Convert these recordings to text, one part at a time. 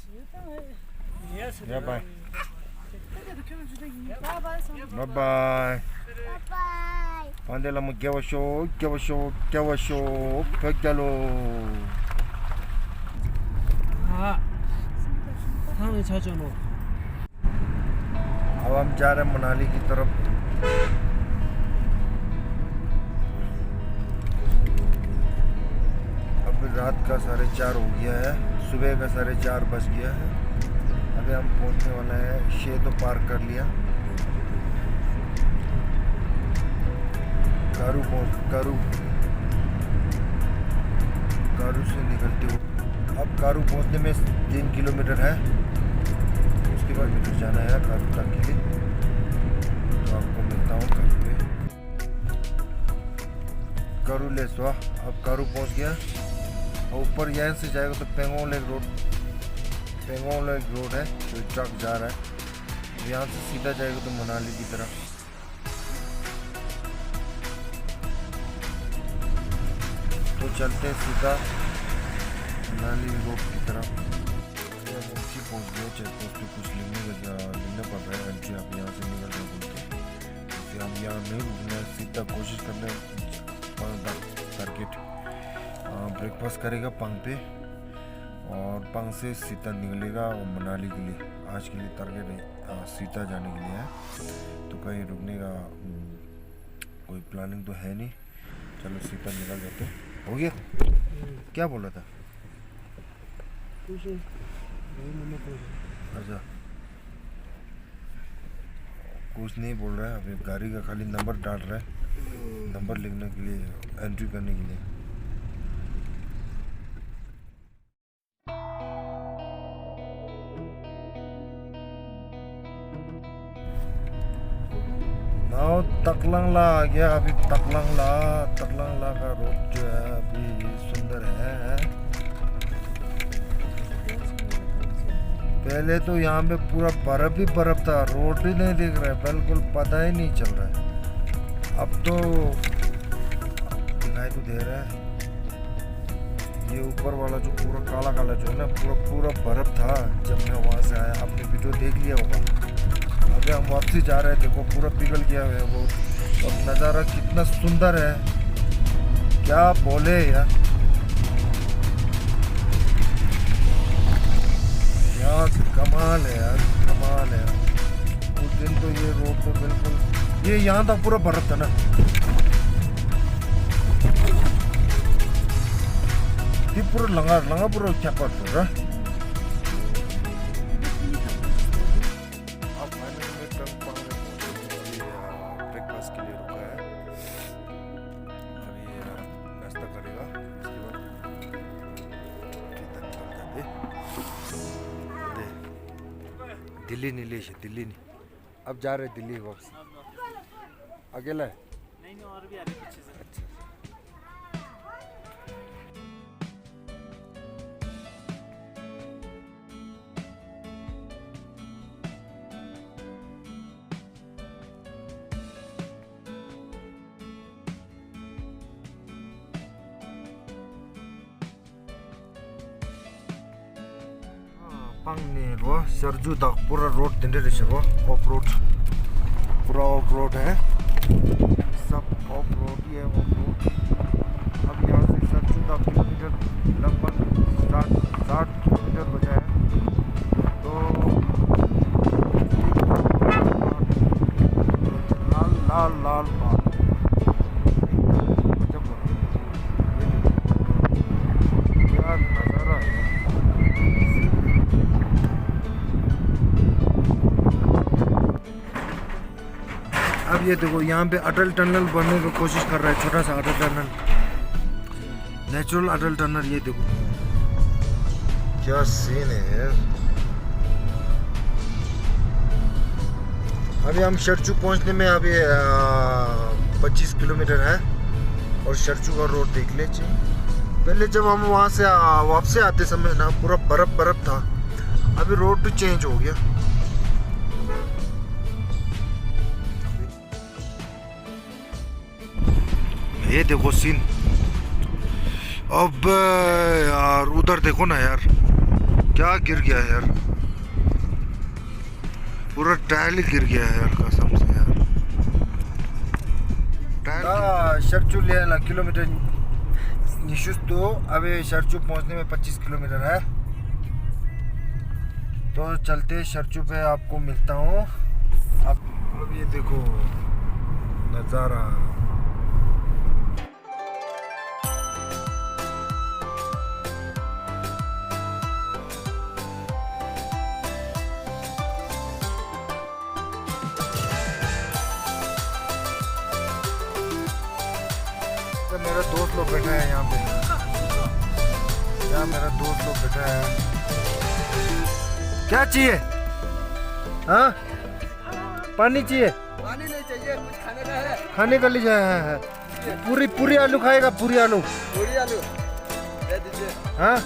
Yeah, bye. Bye-bye. Pandela mo give a show. Pekalo. हाँ चाचा no अब हम जा रहे हैं मनाली की तरफ। अभी रात का 4:30 हो गया है, सुबह का 4:30 बज गया है। अभी हम पहुंचने वाला है। शे तो पार्क कर लिया। कारू से निकलते हो। अब कारू पहुंचने में 3 किलोमीटर है। उसके बाद मीटर जाना है कारू तक के लिए। तो आपको मिलता हूँ कारू पे। कारू ले सो अब कारू पहुंच गया। और ऊपर यहाँ से जाएगा तो पेंगोंग लेक रोड है जो ट्रक जा रहा है। यहाँ से सीधा जाएगा तो मनाली की तरफ। तो चलते हैं सीधा मनाली रोड की तरफ। ऊँची पहुँच गए। चलते तो कुछ लेने पड़ रहा है। एंट्री आप यहाँ से निकल रहे बोलते हैं। हम यहाँ नहीं रुकना है, सीधा कोशिश करना है टारगेट। ब्रेकफास्ट करेगा पंग पे और पंग से सीधा निकलेगा और मनाली के लिए। आज के लिए टारगेट सीधा जाने के लिए है। तो कहीं रुकने का कोई प्लानिंग तो है नहीं। चलो सीधा निकल जाते। हो गया? क्या बोला था? अच्छा कुछ नहीं बोल रहा है। अभी गाड़ी का खाली नंबर डाल रहा है, नंबर लिखने के लिए, एंट्री करने के लिए। नाउ तकलंगला आ गया। अभी तकलंगला का रोड जो है अभी सुंदर है। पहले तो यहाँ पे पूरा बर्फ ही बर्फ था, रोड ही नहीं दिख रहा है, बिल्कुल पता ही नहीं चल रहा है। अब तो दिखाई तो दे रहा है। ये ऊपर वाला जो पूरा काला काला जो है ना, पूरा बर्फ था जब मैं वहाँ से आया। आपने वीडियो देख लिया होगा। अभी हम वापसी जा रहे थे, देखो पूरा पिघल गया है वो। और नज़ारा कितना सुंदर है, क्या बोले यार। यार कमाल है यार, कमाल है। उस दिन तो ये रोड तो बिल्कुल, ये यहाँ तक पूरा बर्फ था ना। ये पूरा लंगा पूरा क्या पड़ता है। अब फाइनल में ब्रेकफास्ट के लिए रुका है। अब ये नाश्ता करेगा, उसके बाद दिल्ली नहीं ले, दिल्ली नहीं। अब जा रहे दिल्ली वापस। अकेला है? नहीं और भी आ रहे पीछे से। अच्छा। पंगने रो सरजू तक पूरा रोड दिंदे रहे वो ऑफ रोड, पूरा ऑफ रोड है, सब ऑफ रोड ही है, ऑफ रोड। अब यहाँ से सरजू तक किलोमीटर लगभग 60 किलोमीटर बचा है। तो लाल लाल बाल क्या नज़ारा है। अब ये देखो यहाँ पे अटल टनल बनने की कोशिश कर रहा है, छोटा सा अटल टनल, नेचुरल अटल टनल। ये देखो क्या सीन है। अभी हम शरचू पहुँचने में अभी 25 किलोमीटर है। और शरचू का रोड देख ले। पहले जब हम वहाँ से वापसी आते समय ना पूरा बर्फ था, अभी रोड तो चेंज हो गया। ये देखो सीन। अब यार उधर देखो ना यार, क्या गिर गया यार, पूरा टायर ही गिर गया है यार, कसम से यार। टायर शर्चू ले किलोमीटर निशुस तो अभी शर्चू पहुंचने में 25 किलोमीटर है, तो चलते शर्चू पे आपको मिलता हूँ। अब ये देखो नज़ारा, तो मेरा दोस्त लोग बैठा है यहाँ पे, यहाँ मेरा दोस्त लोग बैठा है। क्या चाहिए? हाँ पानी चाहिए? पानी नहीं चाहिए, कुछ खाने का है? खाने का लीजिए है। पूरी आलू खाएगा? पूरी आलू पूरी आलू दे दीजिए। हाँ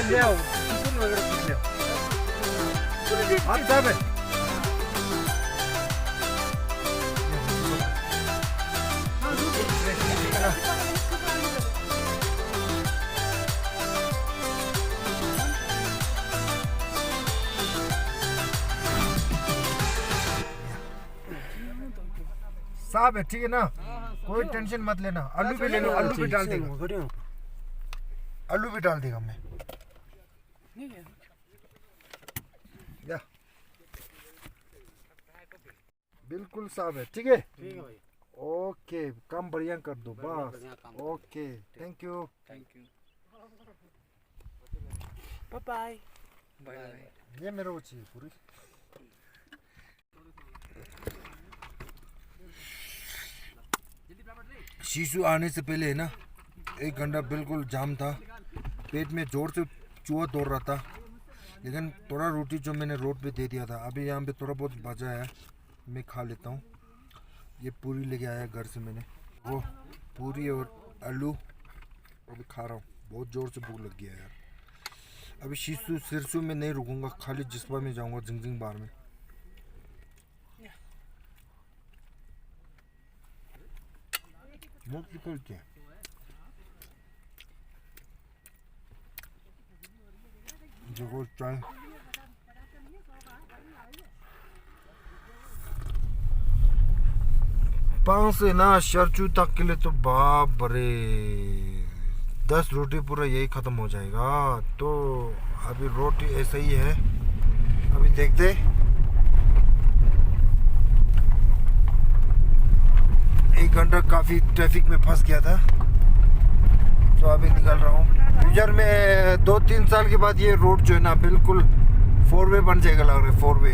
ले आओ, चिकन वगैरह कुछ ले आओ। आप साहब है साहब है, ठीक है ना, कोई टेंशन मत लेना। आलू भी ले लो, आलू भी डाल देगा, आलू भी डाल देगा मैं। या बिल्कुल साहब है, ठीक है। ओके, काम बढ़िया कर दो बस। Okay, thank you. बाय ये मेरे को चाहिए पूरी। शीशु आने से पहले है ना 1 घंटा बिल्कुल जाम था, पेट में जोर से चूहा दौड़ रहा था, लेकिन थोड़ा रोटी जो मैंने रोड पे दे दिया था, अभी यहाँ पे थोड़ा बहुत बचा है, मैं खा लेता हूँ। ये पूरी लेके आया घर से मैंने, वो पूरी और आलू अभी खा रहा हूँ, बहुत ज़ोर से भूख लग गया यार। अभी शीशु सिरसू में नहीं रुकूंगा, खाली जिस्पा में जाऊँगा, जिंगजिंग बार में। मुख निकल के जो चाय पाँव से ना शर्चू तक के लिए तो बाप रे 10 रोटी पूरा यही खत्म हो जाएगा। तो अभी रोटी ऐसा ही है, अभी देखते। 1 घंटा काफी ट्रैफिक में फंस गया था, तो अभी निकल रहा हूँ। फ्यूचर में 2-3 साल के बाद ये रोड जो है ना बिल्कुल 4 वे बन जाएगा लग रहा है, 4 वे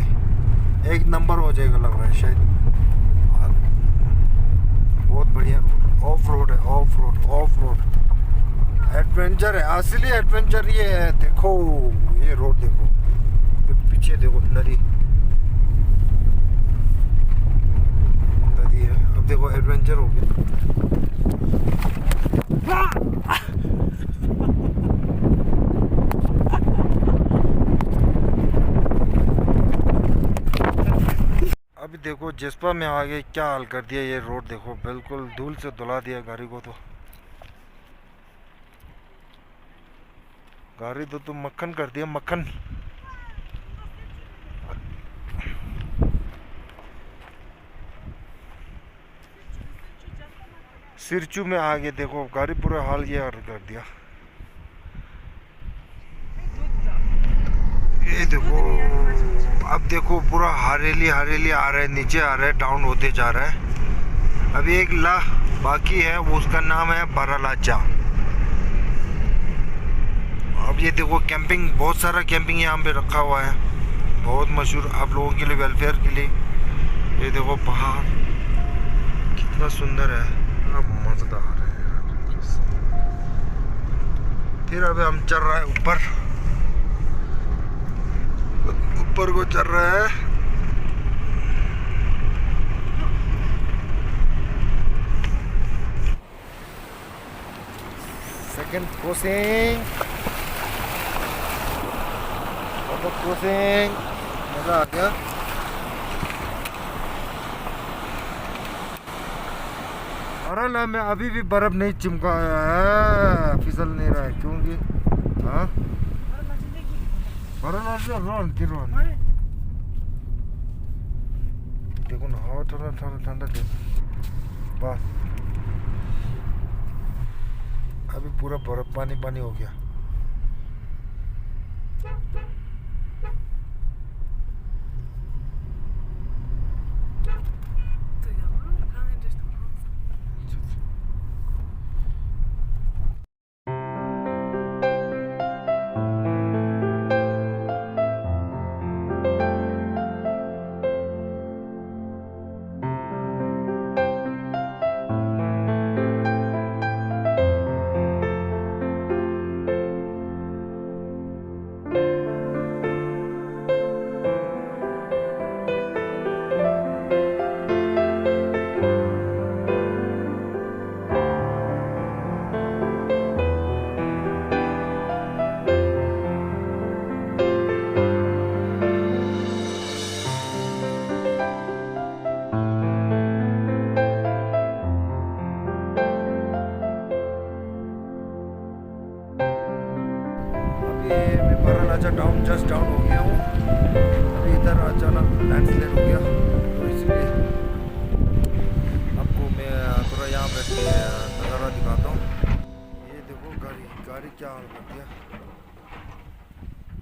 1 नंबर हो जाएगा लग रहा है शायद। बहुत बढ़िया रोड, ऑफ रोड है, ऑफ रोड एडवेंचर है, असली एडवेंचर ये है। देखो ये रोड देखो, पीछे देखो नदी है। अब देखो एडवेंचर हो गया। अभी देखो जिस्पा में आगे क्या हाल कर दिया ये रोड, देखो बिल्कुल धूल से धुला दिया गाड़ी को। तो गाड़ी तो मक्खन कर दिया, मक्खन। सिरचू में आगे देखो गाड़ी पूरा हाल ये कर दिया। ये देखो, अब देखो पूरा हरेली आ रहा है, नीचे आ रहा है, डाउन होते जा रहा है। अभी एक ला बाकी है, वो उसका नाम है बारालाचा। अब ये देखो कैंपिंग, बहुत सारा कैंपिंग यहाँ पे रखा हुआ है, बहुत मशहूर आप लोगों के लिए, वेलफेयर के लिए। ये देखो पहाड़ कितना सुंदर है, मजेदार है। फिर अभी हम चल रहा है ऊपर को चल रहा है। सेकंड क्रॉसिंग, मजा आ गया। अरे ला मैं अभी भी बर्फ नहीं चिमकाया है, फिसल नहीं रहा है क्योंकि हाँ अरे ना रोन देखो ना हवा थोड़ा थोड़ा ठंडा देखो बस अभी पूरा बर्फ पानी पानी हो गया मैं महाराजा टाउन जस्ट डाउन हो गया हूँ अभी इधर अचानक लैंडस्लाइड हो गया तो इसलिए आपको मैं थोड़ा यहाँ बैठ के नज़ारा दिखाता हूँ ये देखो गाड़ी क्या हाल कर दिया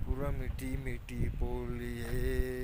पूरा मिट्टी मिट्टी पोली है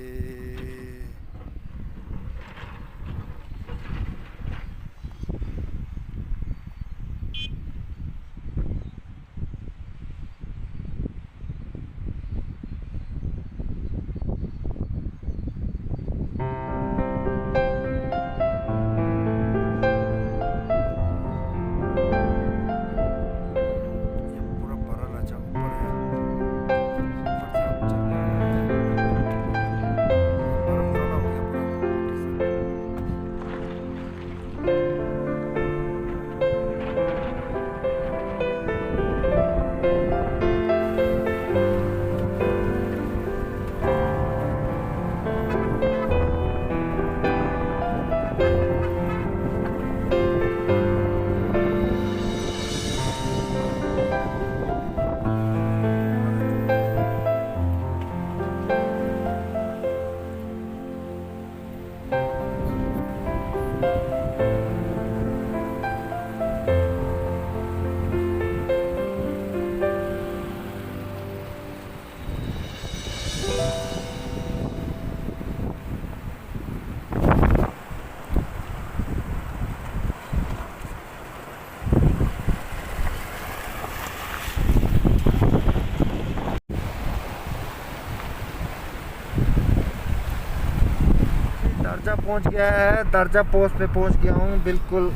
दर्जा पहुंच गया है दर्जा पोस्ट पे पहुंच गया हूँ बिल्कुल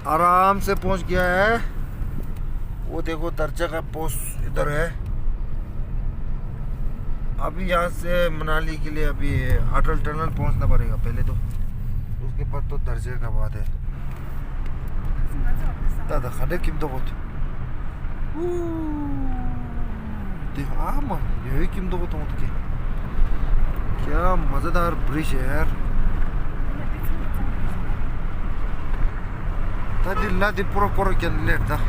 आराम से पहुंच गया है वो देखो दर्जा का पोस्ट इधर है अभी यहाँ से मनाली के लिए अभी अटल टनल पहुंचना पड़ेगा पहले तो उसके बाद तो दर्जे का बात है दादा खाने कीमतों बहुत देखो यही कीमतों को तो क्या मजेदार ब्रिज है यार tadi lah di pura-pura kian lihat dah